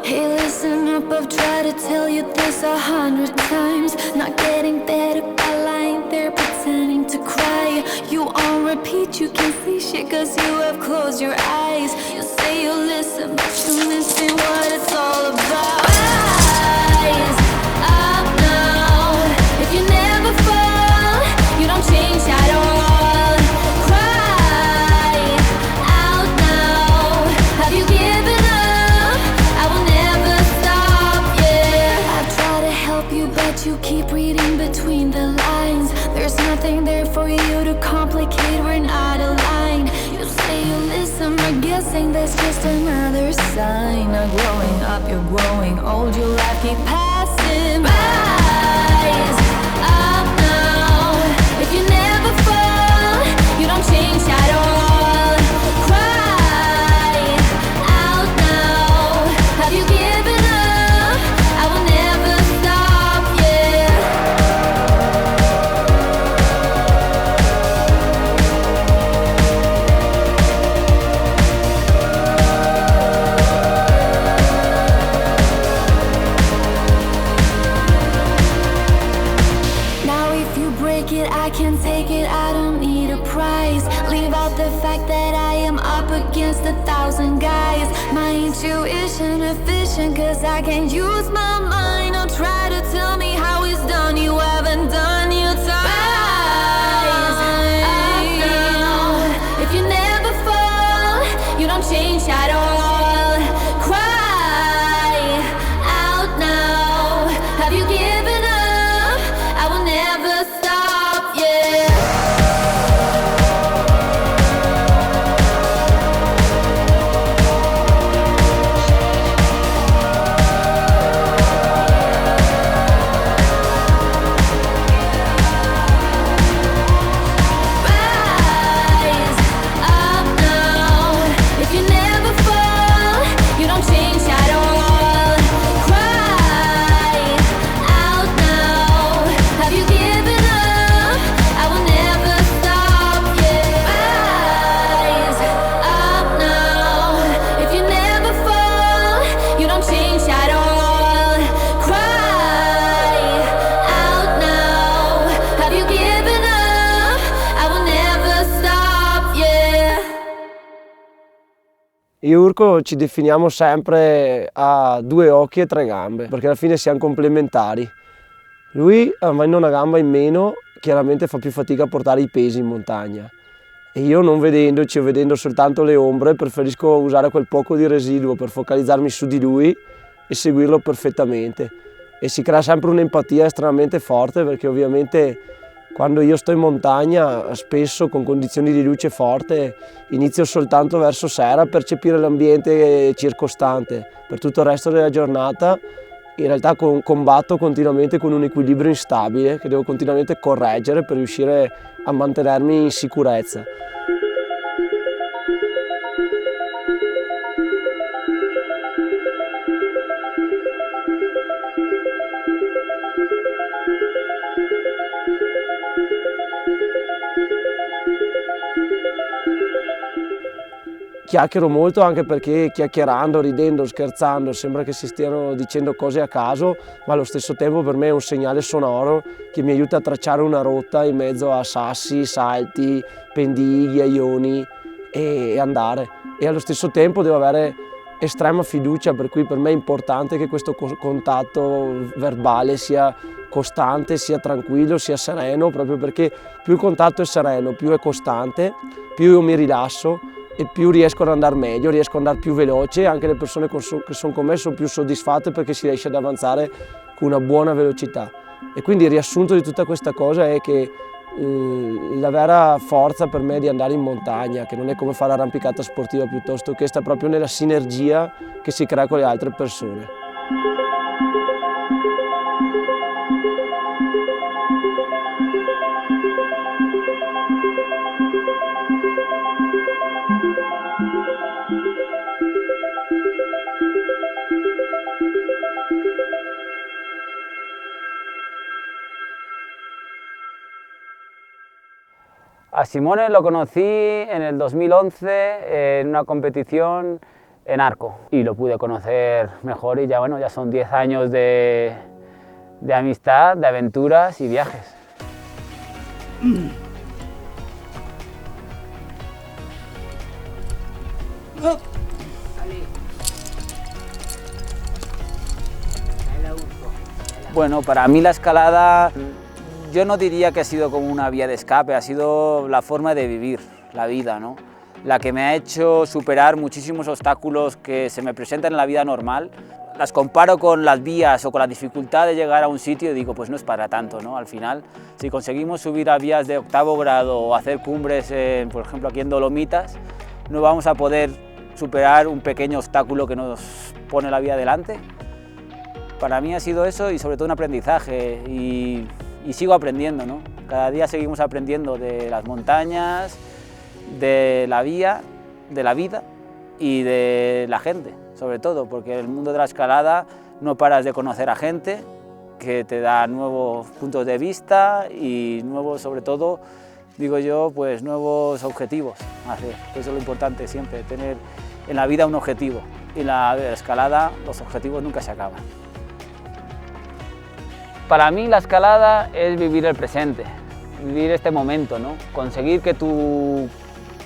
Hey, listen up, I've tried to tell you this 100 times. Not getting better by lying there pretending to cry. You on repeat, you can't see shit cause you have closed your eyes. You say you listen, but you're missing what it's all about. Rise up now. If you never fall, you don't change at all. Cry out now. Have you given up? I will never stop, yeah. I try to help you, but you keep reading between the lines. There's nothing there for you to complicate, we're not aligned. You say you listen, but guessing that's just another sign. Not growing up, you're growing old, your life keep passing by. Rise up now. If you never fall, you don't change at all. Cry out now. Have you given up? I will never stop, yeah. Now if you break it, I can take it, I don't need a prize. Leave out the fact that I am up against 1,000 guys. My intuition efficient cause I can't use my mind. Don't try to tell me how it's done, you haven't done your time. Rise up now. If you never fall, you don't change at all. Cry out now. Have you given up? I will never stop, yeah. Rise up now. If you never fall, you don't change at all. Cry out now. Have you given up? I will never stop, yeah. Rise up now. If you never fall, you don't change at all. Cry out now. Have you given up? I will never stop, yeah. Io e Urco ci definiamo sempre a 2 occhi e 3 gambe, perché alla fine siamo complementari. Lui, avendo una gamba in meno, chiaramente fa più fatica a portare i pesi in montagna. E io, non vedendoci o vedendo soltanto le ombre, preferisco usare quel poco di residuo per focalizzarmi su di lui e seguirlo perfettamente. E si crea sempre un'empatia estremamente forte, perché ovviamente quando io sto in montagna, spesso con condizioni di luce forte, inizio soltanto verso sera a percepire l'ambiente circostante. Per tutto il resto della giornata in realtà combatto continuamente con un equilibrio instabile che devo continuamente correggere per riuscire a mantenermi in sicurezza. Chiacchiero molto anche perché chiacchierando, ridendo, scherzando sembra che si stiano dicendo cose a caso, ma allo stesso tempo per me è un segnale sonoro che mi aiuta a tracciare una rotta in mezzo a sassi, salti, pendii, ghiaioni e andare. E allo stesso tempo devo avere estrema fiducia, per cui per me è importante che questo contatto verbale sia costante, sia tranquillo, sia sereno, proprio perché più il contatto è sereno, più è costante, più io mi rilasso e più riesco ad andare meglio, riesco ad andare più veloce, anche le persone che sono con me sono più soddisfatte perché si riesce ad avanzare con una buona velocità. E quindi il riassunto di tutta questa cosa è che la vera forza per me è di andare in montagna, che non è come fare arrampicata sportiva, piuttosto che sta proprio nella sinergia che si crea con le altre persone. A Simone lo conocí en el 2011 en una competición en Arco y lo pude conocer mejor y ya, bueno, ya son 10 años de amistad, de aventuras y viajes. Bueno, para mí la escalada, yo no diría que ha sido como una vía de escape, ha sido la forma de vivir la vida, ¿no? La que me ha hecho superar muchísimos obstáculos que se me presentan en la vida normal. Las comparo con las vías o con la dificultad de llegar a un sitio y digo, pues no es para tanto, ¿no? Al final, si conseguimos subir a vías de 8º grado o hacer cumbres, por ejemplo, aquí en Dolomitas, no vamos a poder superar un pequeño obstáculo que nos pone la vida delante. Para mí ha sido eso y sobre todo un aprendizaje y sigo aprendiendo, ¿no? Cada día seguimos aprendiendo de las montañas, de la vía, de la vida y de la gente, sobre todo, porque en el mundo de la escalada no paras de conocer a gente que te da nuevos puntos de vista y nuevos, sobre todo, digo yo, pues nuevos objetivos. Eso es lo importante siempre, tener en la vida un objetivo y en la escalada los objetivos nunca se acaban. Para mí la escalada es vivir el presente, vivir este momento, ¿no? Conseguir que tu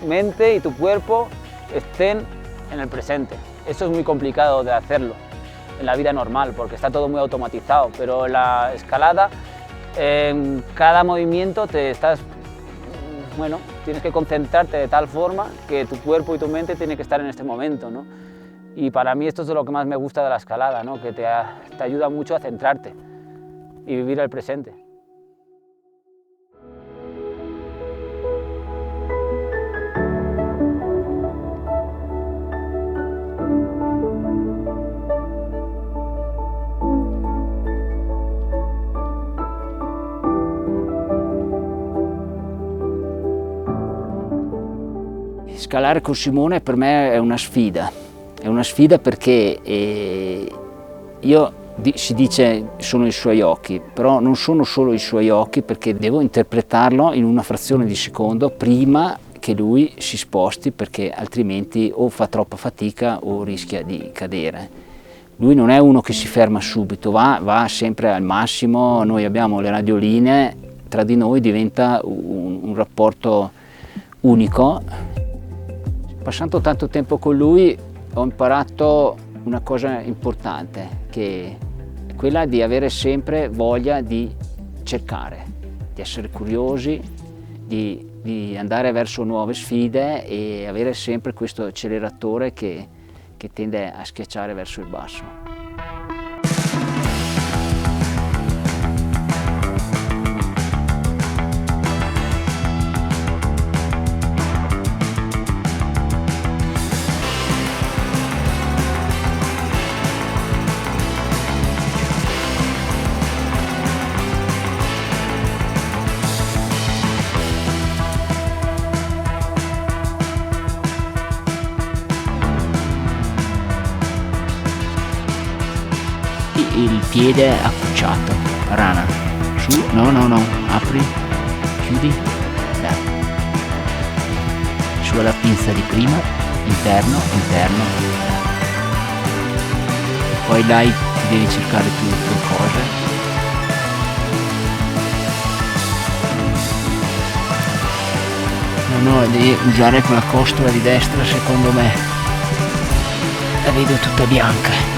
mente y tu cuerpo estén en el presente. Eso es muy complicado de hacerlo en la vida normal porque está todo muy automatizado, pero en la escalada en cada movimiento tienes que concentrarte de tal forma que tu cuerpo y tu mente tienen que estar en este momento, ¿no? Y para mí esto es lo que más me gusta de la escalada, ¿no? Que te ayuda mucho a centrarte y vivir el presente. Scalare con Simone per me è una sfida perché si dice sono i suoi occhi, però non sono solo i suoi occhi perché devo interpretarlo in una frazione di secondo prima che lui si sposti perché altrimenti o fa troppa fatica o rischia di cadere. Lui non è uno che si ferma subito, va sempre al massimo, noi abbiamo le radioline, tra di noi diventa un rapporto unico. Passando tanto tempo con lui ho imparato una cosa importante, che è quella di avere sempre voglia di cercare, di essere curiosi, di andare verso nuove sfide e avere sempre questo acceleratore che tende a schiacciare verso il basso. Il piede accucciato, rana, su, no, apri, chiudi, sulla pinza di prima, interno, e poi dai, ti devi cercare più le tue cose. No, devi usare quella costola di destra, secondo me, la vedo tutta bianca.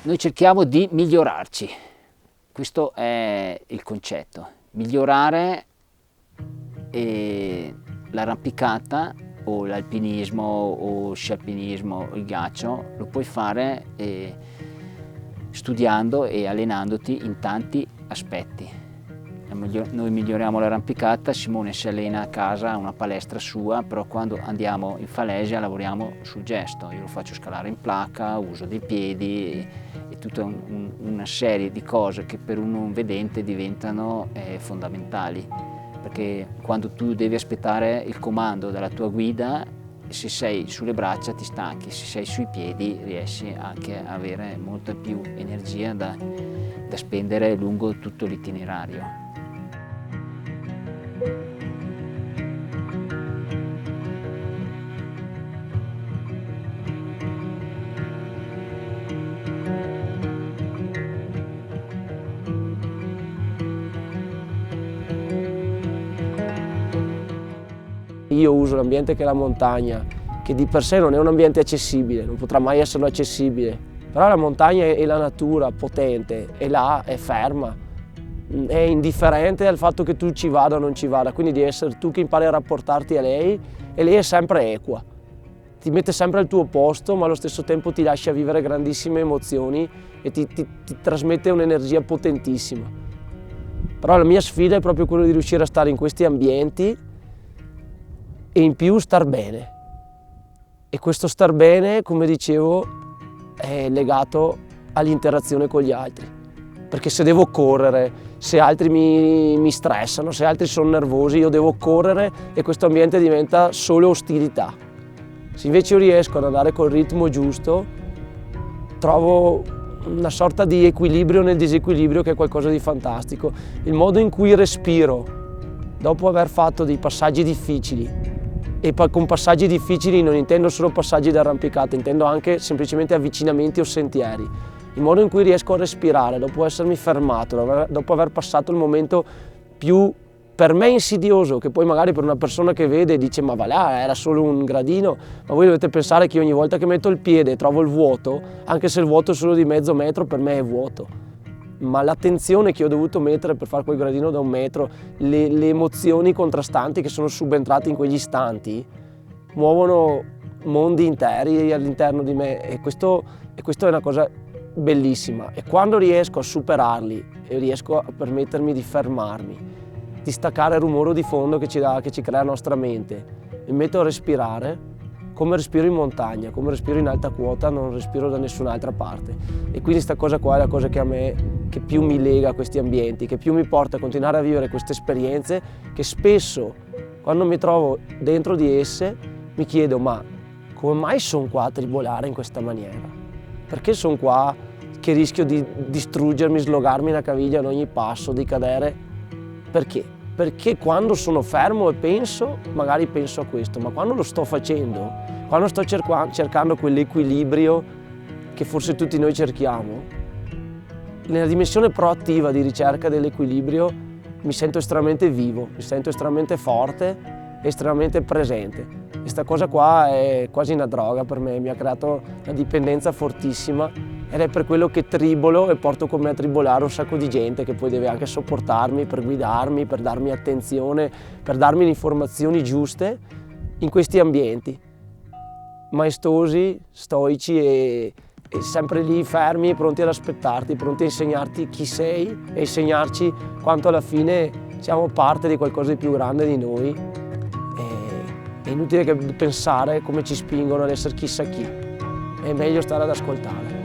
Noi cerchiamo di migliorarci, questo è il concetto, migliorare l'arrampicata o l'alpinismo o scialpinismo, il ghiaccio, lo puoi fare studiando e allenandoti in tanti aspetti. Noi miglioriamo l'arrampicata, Simone si allena a casa, ha una palestra sua, però quando andiamo in Falesia lavoriamo sul gesto. Io lo faccio scalare in placca, uso dei piedi e tutta una serie di cose che per un non vedente diventano fondamentali. Perché quando tu devi aspettare il comando dalla tua guida, se sei sulle braccia ti stanchi, se sei sui piedi riesci anche a avere molta più energia da spendere lungo tutto l'itinerario. Io uso l'ambiente che è la montagna, che di per sé non è un ambiente accessibile, non potrà mai esserlo accessibile, però la montagna è la natura potente, è là, è ferma, è indifferente al fatto che tu ci vada o non ci vada, quindi devi essere tu che impari a rapportarti a lei e lei è sempre equa, ti mette sempre al tuo posto ma allo stesso tempo ti lascia vivere grandissime emozioni e ti trasmette un'energia potentissima. Però la mia sfida è proprio quella di riuscire a stare in questi ambienti e in più star bene. E questo star bene, come dicevo, è legato all'interazione con gli altri. Perché se devo correre, se altri mi stressano, se altri sono nervosi, io devo correre e questo ambiente diventa solo ostilità. Se invece io riesco ad andare col ritmo giusto, trovo una sorta di equilibrio nel disequilibrio che è qualcosa di fantastico. Il modo in cui respiro, dopo aver fatto dei passaggi difficili, e con passaggi difficili non intendo solo passaggi d'arrampicata, intendo anche semplicemente avvicinamenti o sentieri. Il modo in cui riesco a respirare dopo essermi fermato, dopo aver passato il momento più per me insidioso, che poi magari per una persona che vede dice ma va là, era solo un gradino, ma voi dovete pensare che ogni volta che metto il piede e trovo il vuoto, anche se il vuoto è solo di mezzo metro, per me è vuoto. Ma l'attenzione che ho dovuto mettere per fare quel gradino da 1 metro, le emozioni contrastanti che sono subentrate in quegli istanti, muovono mondi interi all'interno di me e questo è una cosa bellissima. E quando riesco a superarli e riesco a permettermi di fermarmi, di staccare il rumore di fondo che ci crea la nostra mente, mi metto a respirare, come respiro in montagna, come respiro in alta quota, non respiro da nessun'altra parte. E quindi sta cosa qua è la cosa che più mi lega a questi ambienti, che più mi porta a continuare a vivere queste esperienze, che spesso, quando mi trovo dentro di esse, mi chiedo ma come mai sono qua a tribolare in questa maniera? Perché sono qua che rischio di distruggermi, slogarmi una caviglia ad ogni passo, di cadere? Perché? Perché quando sono fermo e penso, magari penso a questo, ma quando lo sto facendo, quando sto cercando quell'equilibrio che forse tutti noi cerchiamo, nella dimensione proattiva di ricerca dell'equilibrio mi sento estremamente vivo, mi sento estremamente forte, estremamente presente. E sta cosa qua è quasi una droga per me, mi ha creato una dipendenza fortissima ed è per quello che tribolo e porto con me a tribolare un sacco di gente che poi deve anche sopportarmi per guidarmi, per darmi attenzione, per darmi le informazioni giuste in questi ambienti maestosi, stoici e sempre lì fermi, pronti ad aspettarti, pronti a insegnarti chi sei e insegnarci quanto alla fine siamo parte di qualcosa di più grande di noi. È inutile pensare come ci spingono ad essere chissà chi, è meglio stare ad ascoltare.